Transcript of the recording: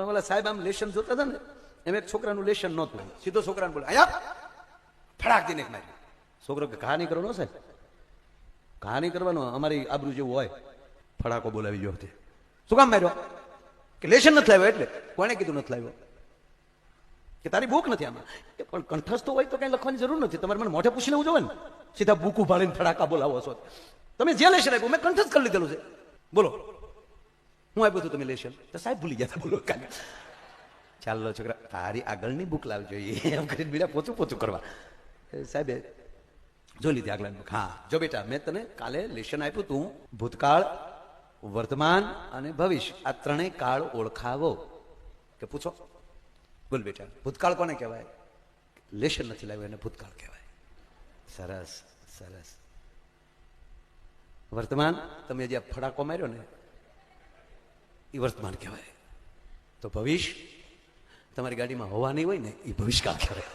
ઓલા સાહેબ આમ લેશન જોતા હતા ને એમ એક છોકરાનું લેશન નહોતું, સીધો છોકરાને બોલે અહીંયા ફડાક દઈને મારી. છોકરો કે ઘા નહીં કરવાનો સાહેબ, ઘા નહીં કરવાનો, અમારી આબરૂ જેવું હોય. ફડાકો બોલાવી ગયો હતી. શું કામ માર્યો? કે લેશન નથી લાવ્યો. એટલે કોને કીધું નથી લાવ્યો? કે તારી બુક નથી આમાં. પણ કંઠસ્થ હોય તો કઈ લખવાની જરૂર નથી, તમારે મને મોઢે પૂછી લેવું જોઈએ ને. સીધા બુક ઉભાડીને ફડાકા બોલાવો છો તમે. જે લેશન આપ્યું મેં કંઠસ્થ કરી લીધેલું છે. બોલો હું આપ્યું હતું તમે લેશન? તો સાહેબ ભૂલી ગયા હતા. બોલો કાલે ચાલો છોકરા તારી આગળની બુક લાવજો એમ કરીને બીજા પોતું પોતું કરવા. સાહેબે જો લીધી આગળની બુક. હા જો બેટા મેં તને કાલે લેશન આપ્યું તું ભૂતકાળ, વર્તમાન અને ભવિષ્ય આ ત્રણેય કાળ ઓળખાવો. કે પૂછો. બોલ બેટા ભૂતકાળ કોને કહેવાય? લેશન નથી લાવ્યું એને ભૂતકાળ કહેવાય. સરસ સરસ. વર્તમાન તમે જે ફડાકો માર્યો ને એ વર્તમાન કહેવાય. તો ભવિષ્ય તમારી ગાડીમાં હવા નહીં હોય ને એ ભવિષ્યકાળ કહેવાય.